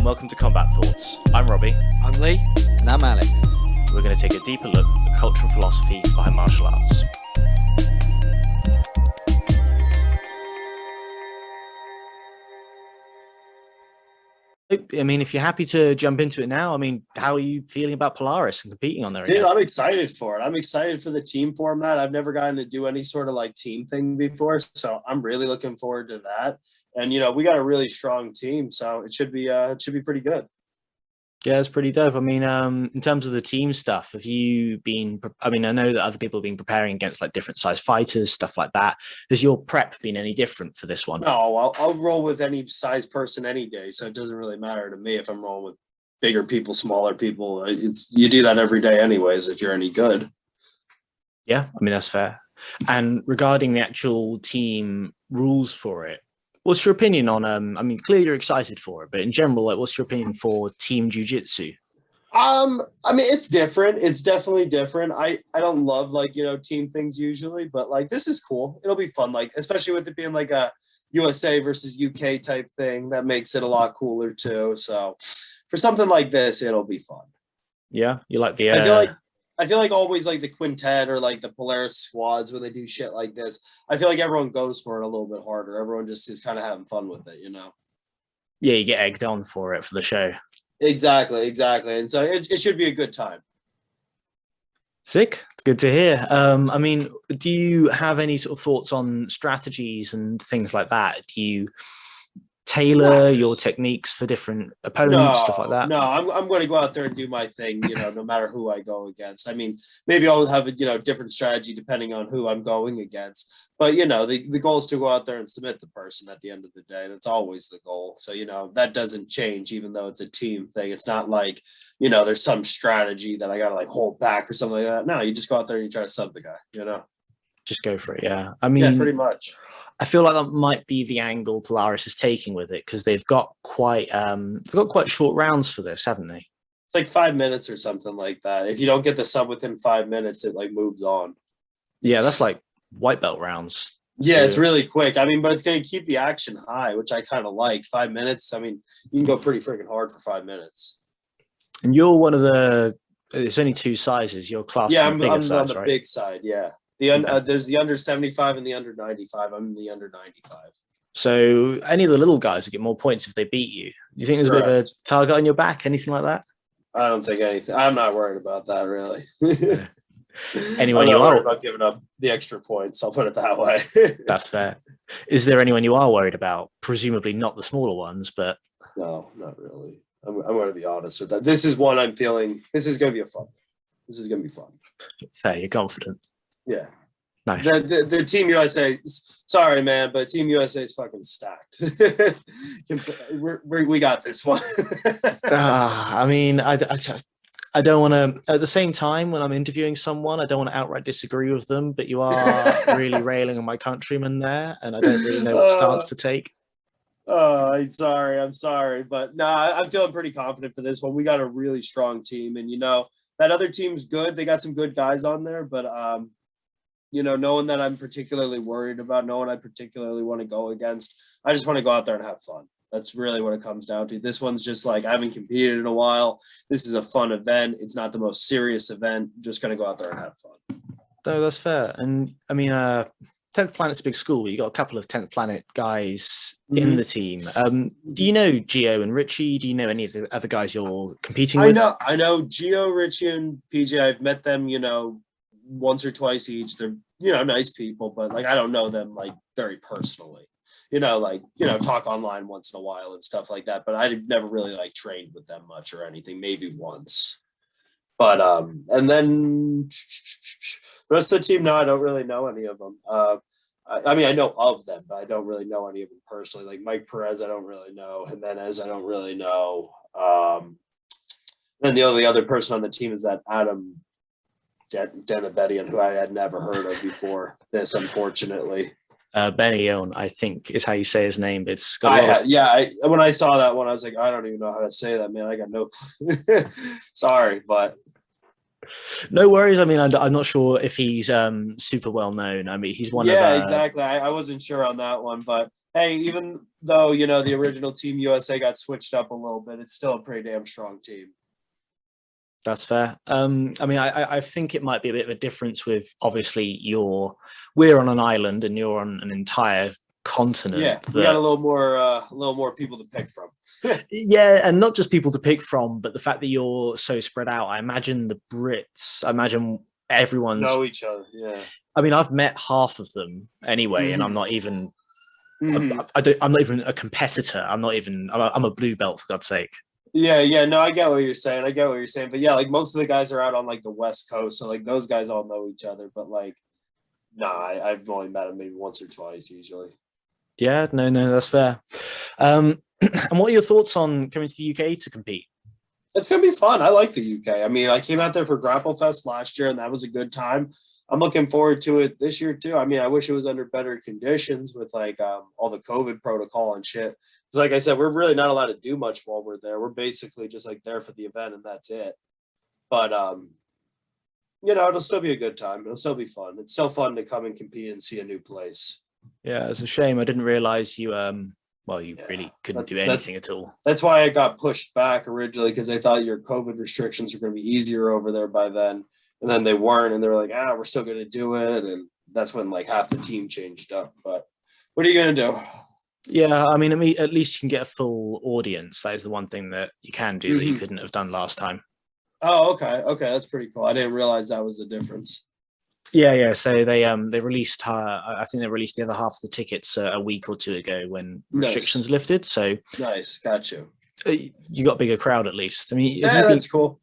welcome to Combat Thoughts. I'm Robbie. I'm Lee. And I'm Alex. We're going to take a deeper look at the culture and philosophy behind martial arts. I mean, if you're happy to jump into it now, I mean, how are you feeling about Polaris and competing on there Dude, again? I'm excited for it. I'm excited for the team format. I've never gotten to do any sort of like team thing before, so I'm really looking forward to that. And we got a really strong team, so it should be pretty good. Yeah, it's pretty dope. I mean, in terms of the team stuff, have you been, I mean, I know that other people have been preparing against like different size fighters, stuff like that. Has your prep been any different for this one? No, I'll roll with any size person any day, so it doesn't really matter to me if I'm rolling with bigger people, smaller people. You do that every day anyways if you're any good. Yeah, I mean, that's fair. And regarding the actual team rules for it, what's your opinion on, I mean, clearly you're excited for it, but in general, like, what's your opinion for team Ju-Jitsu? I mean, it's different. It's definitely different. I don't love like, team things usually, but like, this is cool. It'll be fun. Like, especially with it being like a USA versus UK type thing, that makes it a lot cooler too. So for something like this, it'll be fun. Yeah. You like the, I feel like always like the quintet or like the Polaris Squads when they do shit like this, I feel like everyone goes for it a little bit harder. Everyone just is kind of having fun with it, Yeah, you get egged on for it for the show. Exactly. And so it should be a good time. Sick. Good to hear. I mean, do you have any sort of thoughts on strategies and things like that? Do you tailor your techniques for different opponents, stuff like that? No, I'm going to go out there and do my thing, no matter who I go against. I mean, maybe I'll have a different strategy depending on who I'm going against. But the goal is to go out there and submit the person at the end of the day. That's always the goal. So that doesn't change, even though it's a team thing. It's not like there's some strategy that I got to like hold back or something like that. No, you just go out there and you try to sub the guy. Just go for it. Yeah, I mean, yeah, pretty much. I feel like that might be the angle Polaris is taking with it, because they've got quite short rounds for this, haven't they? It's like 5 minutes or something like that. If you don't get the sub within 5 minutes, it like moves on. Yeah, that's like white belt rounds. Yeah, it's really quick. I mean, but it's going to keep the action high, which I kind of like. 5 minutes. I mean, you can go pretty freaking hard for 5 minutes. And you're one of the. It's only two sizes. You're classed. Yeah, I'm on size, the right? big side. Yeah. There's the under 75 and the under 95. I'm in the under 95. So any of the little guys would get more points if they beat you. Do you think there's a bit of a target on your back, anything like that? I don't think anything. I'm not worried about that, really. Anyone you are about giving up the extra points, I'll put it that way. That's fair. Is there anyone you are worried about? Presumably not the smaller ones, but no, not really. I'm going to be honest with that. This is one I'm feeling. This is going to be fun. This is going to be fun. Fair. You're confident. Yeah. Nice. The Team USA, sorry, man, but Team USA is fucking stacked. we got this one. I mean, I don't want to, at the same time, when I'm interviewing someone, I don't want to outright disagree with them, but you are really railing on my countrymen there, and I don't really know what stance to take. Oh, I'm sorry. But no, I'm feeling pretty confident for this one. We got a really strong team, and that other team's good. They got some good guys on there, but no one that I'm particularly worried about, no one I particularly want to go against. I just want to go out there and have fun. That's really what it comes down to. This one's just like, I haven't competed in a while. This is a fun event. It's not the most serious event. Just going to go out there and have fun. No, that's fair. And I mean, 10th Planet's a big school. You got a couple of 10th Planet guys in the team. Do you know Gio and Richie? Do you know any of the other guys you're competing with? I know Gio, Richie, and PJ. I've met them, once or twice each. They're, nice people, but like, I don't know them like very personally. Talk online once in a while and stuff like that. But I've never really like trained with them much or anything, maybe once. But and then the rest of the team, no, I don't really know any of them. I mean, I know of them, but I don't really know any of them personally. Like Mike Perez, I don't really know. Jimenez, I don't really know. Then the only other person on the team is that Adam Denabedian, who I had never heard of before this, unfortunately. Benion, I think is how you say his name. It's got when I saw that one, I was like, I don't even know how to say that, man. I got no clue. Sorry, but No worries. I mean, I'm not sure if he's super well known. I mean, he's one of Yeah, exactly. I wasn't sure on that one, but hey, even though the original Team USA got switched up a little bit, it's still a pretty damn strong team. That's fair. I mean, I think it might be a bit of a difference with obviously we're on an island and you're on an entire continent. Yeah, we got a little more people to pick from. Yeah, and not just people to pick from, but the fact that you're so spread out. I imagine the Brits. I imagine everyone's know each other. Yeah. I mean, I've met half of them anyway, and I'm not even. Mhm. I'm not even a competitor. I'm not even. I'm a blue belt, for God's sake. Yeah. No, I get what you're saying. But yeah, like most of the guys are out on like the West Coast, so like those guys all know each other. But like, nah, I've only met them maybe once or twice usually. Yeah, no, that's fair. And what are your thoughts on coming to the UK to compete? It's gonna be fun. I like the UK. I mean, I came out there for Grapple Fest last year, and that was a good time. I'm looking forward to it this year too. I mean, I wish it was under better conditions with like all the COVID protocol and shit. Because like I said, we're really not allowed to do much while we're there. We're basically just like there for the event, and that's it. But it'll still be a good time. It'll still be fun. It's still fun to come and compete and see a new place. Yeah, it's a shame. I didn't realize you really couldn't do anything at all. That's why I got pushed back originally, because they thought your COVID restrictions were going to be easier over there by then. And then they weren't, and they were like, we're still going to do it. And that's when like half the team changed up. But what are you going to do? Yeah, I mean, at least you can get a full audience. That is the one thing that you can do that you couldn't have done last time. Oh, okay. That's pretty cool. I didn't realize that was the difference. Yeah. So they released I think they released the other half of the tickets a week or two ago when restrictions lifted. So nice, got you. You got a bigger crowd at least. I mean, that's cool.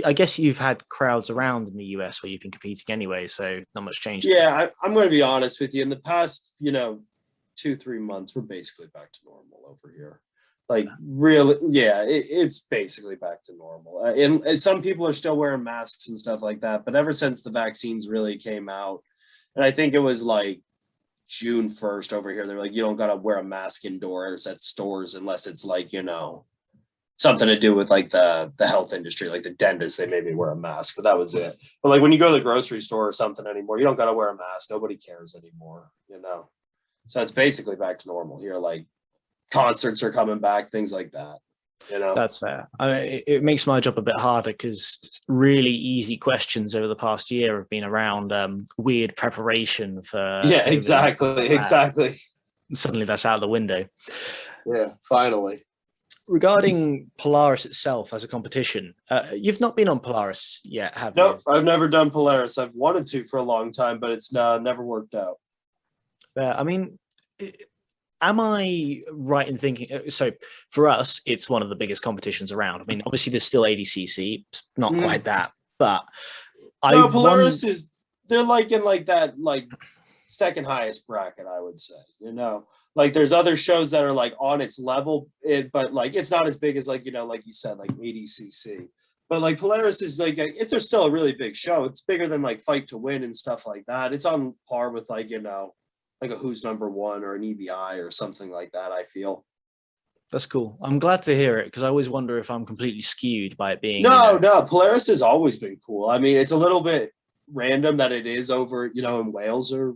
I guess you've had crowds around in the US where you've been competing anyway, so not much change. Yeah, I'm going to be honest with you. In the past, 2-3 months, we're basically back to normal over here. Like really, yeah, it's basically back to normal. And some people are still wearing masks and stuff like that. But ever since the vaccines really came out, and I think it was like June 1st over here, they're like, you don't got to wear a mask indoors at stores unless it's like, something to do with like the health industry, like the dentist, they made me wear a mask, but that was it. But like when you go to the grocery store or something anymore, you don't got to wear a mask. Nobody cares anymore, So it's basically back to normal here. Like concerts are coming back, things like that. That's fair. I mean, it makes my job a bit harder because really easy questions over the past year have been around weird preparation for. Yeah, exactly. Suddenly that's out of the window. Yeah, finally. Regarding Polaris itself as a competition, you've not been on Polaris yet, have you? No, I've never done Polaris. I've wanted to for a long time, but it's never worked out. I mean, am I right in thinking? So for us, it's one of the biggest competitions around. I mean, obviously there's still ADCC, it's not quite that, but Polaris is they're like in like that like second highest bracket, I would say. Like there's other shows that are like on its level, but like it's not as big as like like you said, like ADCC. But like Polaris is like it's still a really big show. It's bigger than like Fight to Win and stuff like that. It's on par with like like a Who's Number One or an EBI or something like that. I feel. That's cool. I'm glad to hear it because I always wonder if I'm completely skewed by it being. No. Polaris has always been cool. I mean, it's a little bit random that it is over in Wales or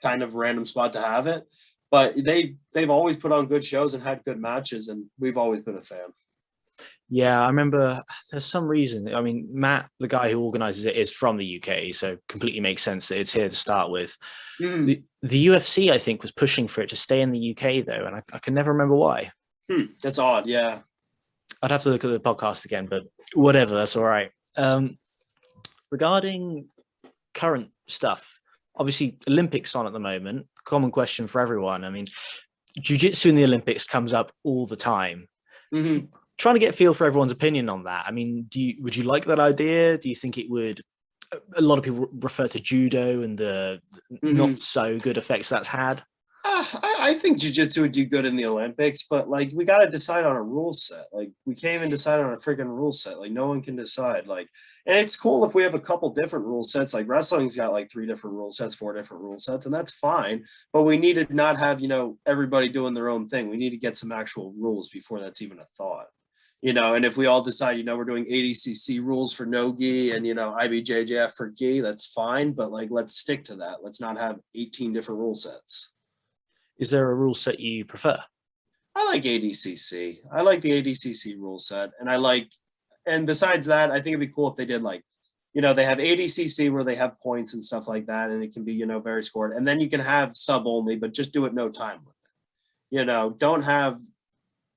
kind of random spot to have it. But they've always put on good shows and had good matches, and we've always been a fan. Yeah, I remember there's some reason. I mean, Matt, the guy who organizes it, is from the UK, so completely makes sense that it's here to start with. The UFC, I think, was pushing for it to stay in the UK, though, and I can never remember why. That's odd, yeah. I'd have to look at the podcast again, but whatever, that's all right. Regarding current stuff, obviously, Olympics on at the moment. Common question for everyone. I mean, Ju-Jitsu in the Olympics comes up all the time. Trying to get a feel for everyone's opinion on that. I mean, would you like that idea? Do you think it would? A lot of people refer to judo and the not so good effects that's had. I think jiu-jitsu would do good in the Olympics, but like we got to decide on a rule set. Like we can't even decide on a freaking rule set. Like no one can decide. Like, and it's cool if we have a couple different rule sets. Like wrestling's got like 3 different rule sets, 4 different rule sets, and that's fine. But we need to not have everybody doing their own thing. We need to get some actual rules before that's even a thought. you know, and if we all decide, you know, we're doing ADCC rules for no gi and, you know, IBJJF for gi, that's fine. But like, let's stick to that. Let's not have 18 different rule sets. Is there a rule set you prefer? I like ADCC. I like the ADCC rule set. And besides that, I think it'd be cool if they did like, you know, they have ADCC where they have points and stuff like that. And it can be, you know, very scored. And then you can have sub only, but just do it no time limit. You know, don't have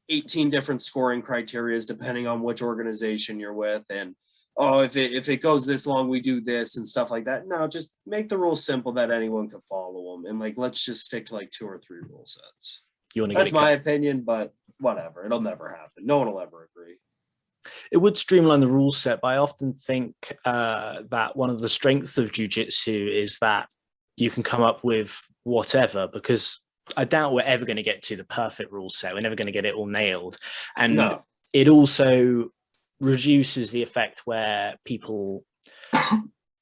18 different scoring criterias depending on which organization you're with. And, oh, if it goes this long, we do this and stuff like that. No, just make the rules simple that anyone can follow them. And like, let's just stick to like 2 or 3 rule sets. That's my opinion, but whatever. It'll never happen. No one will ever agree. It would streamline the rule set, but I often think that one of the strengths of jiu-jitsu is that you can come up with whatever, because I doubt we're ever going to get to the perfect rule set. We're never going to get it all nailed. And it also reduces the effect where people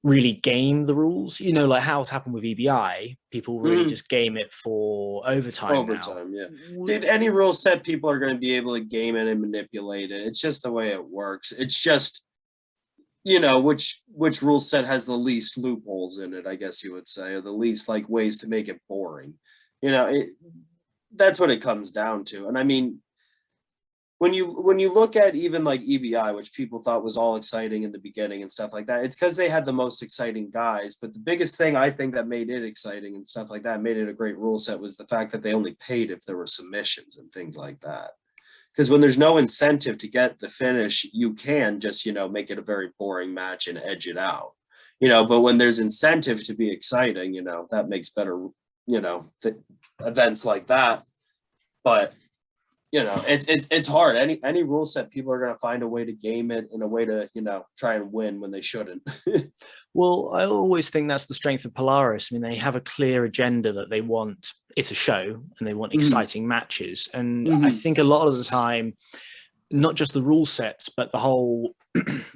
really game the rules, you know, like how it's happened with EBI. People really just game it for overtime now. Yeah. Dude, any rule set, people are going to be able to game it and manipulate it. It's just the way it works. It's just, you know, which rule set has the least loopholes in it, I guess you would say, or the least like ways to make it boring. You know, that's what it comes down to. And I mean, when you look at even like EBI, which people thought was all exciting in the beginning and stuff like that, it's because they had the most exciting guys. But the biggest thing I think that made it exciting and stuff like that, made it a great rule set, was the fact that they only paid if there were submissions and things like that. Because when there's no incentive to get the finish, you can just, you know, make it a very boring match and edge it out, you know. But when there's incentive to be exciting, you know, that makes better, you know, events like that. But you know, it's hard. Any rule set, people are going to find a way to game it in a way to, you know, try and win when they shouldn't. Well, I always think that's the strength of Polaris. I mean, they have a clear agenda that they want. It's a show and they want exciting matches. And I think a lot of the time, not just the rule sets, but the whole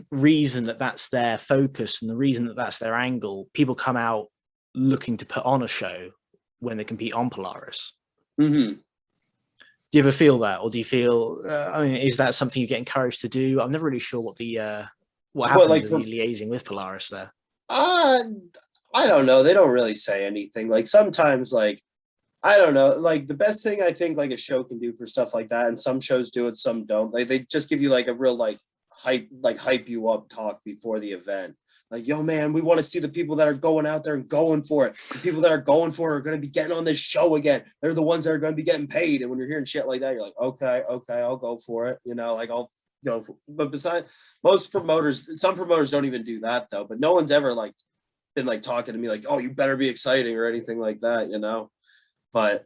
reason that that's their focus and the reason that that's their angle, people come out looking to put on a show when they compete on Polaris. Do you ever feel that, or do you feel? I mean, is that something you get encouraged to do? I'm never really sure what happens with the liaising with Polaris there. I don't know. They don't really say anything. Like sometimes, like I don't know. Like the best thing I think like a show can do for stuff like that, and some shows do it, some don't. Like they just give you like a real like hype you up talk before the event. Like, yo, man, we want to see the people that are going out there and going for it. The people that are going for it are going to be getting on this show again. They're the ones that are going to be getting paid. And when you're hearing shit like that, you're like, okay, I'll go for it. You know, like I'll go. But besides, most promoters, some promoters don't even do that though. But no one's ever like been like talking to me like, oh, you better be exciting or anything like that, you know. But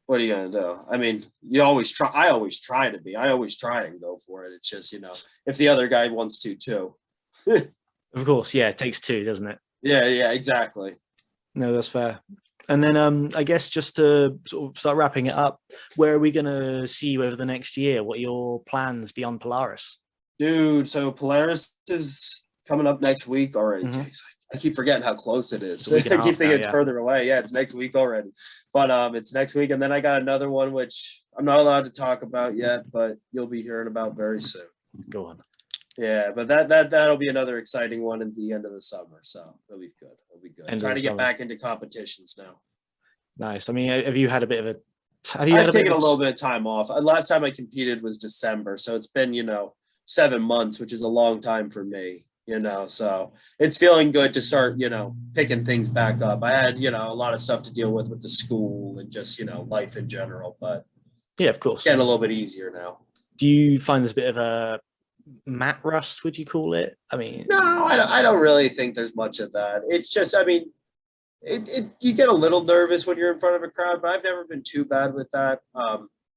what are you gonna do? I mean, you always try. I always try to be. I always try and go for it. It's just, you know, if the other guy wants to too. Of course, yeah, it takes two, doesn't it? Yeah, exactly. No, that's fair. And then I guess just to sort of start wrapping it up, where are we going to see you over the next year? What are your plans beyond Polaris? Dude, so Polaris is coming up next week already. I keep forgetting how close it is. I keep thinking it's further away. Yeah, it's next week already. But it's next week. And then I got another one, which I'm not allowed to talk about yet, but you'll be hearing about very soon. Go on. Yeah, but that'll be another exciting one at the end of the summer. So it'll be good. It'll be good. I'm trying to get back into competitions now. Nice. I mean, have you had a bit of a? I've taken a little bit of time off. Last time I competed was December, so it's been 7 months, which is a long time for me. So it's feeling good to start picking things back up. I had a lot of stuff to deal with the school and just life in general, but yeah, of course, it's getting a little bit easier now. Do you find there's a bit of a mat rust, would you call it? I mean, no, I don't really think there's much of that. It's just, I mean, you get a little nervous when you're in front of a crowd, but I've never been too bad with that.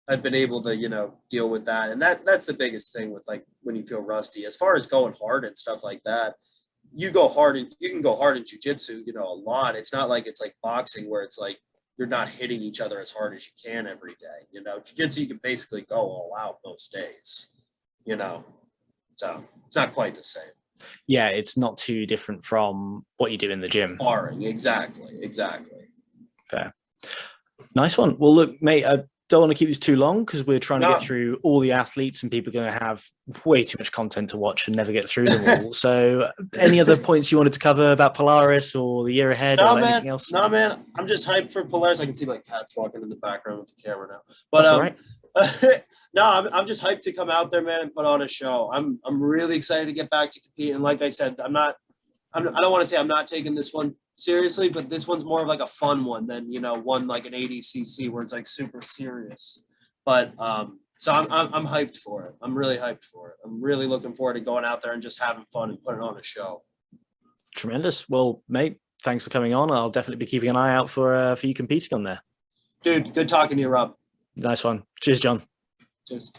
I've been able to, deal with that. And that's the biggest thing with when you feel rusty, as far as going hard and stuff like that. You go hard and you can go hard in jiu-jitsu, a lot. It's not like it's like boxing where it's like you're not hitting each other as hard as you can every day. Jiu-jitsu, you can basically go all out most days, so it's not quite the same. Yeah, it's not too different from what you do in the gym. Sparring, exactly. Fair. Nice one. Well, look, mate, don't want to keep this too long because we're trying to No. get through all the athletes, and people are going to have way too much content to watch and never get through them all. So any other points you wanted to cover about Polaris or the year ahead or anything else? No, man. I'm just hyped for Polaris. I can see like cats walking in the background with the camera now. But That's all right. no, I'm just hyped to come out there, man, and put on a show. I'm really excited to get back to compete. And like I said, I don't want to say I'm not taking this one seriously, but this one's more of like a fun one than, you know, one like an 80cc where it's like super serious. But so I'm hyped for it. I'm really hyped for it. I'm really looking forward to going out there and just having fun and putting on a show. Tremendous. Well, mate, thanks for coming on. I'll definitely be keeping an eye out for you competing on there. Dude, good talking to you, Rob. Nice one. Cheers, John. Cheers.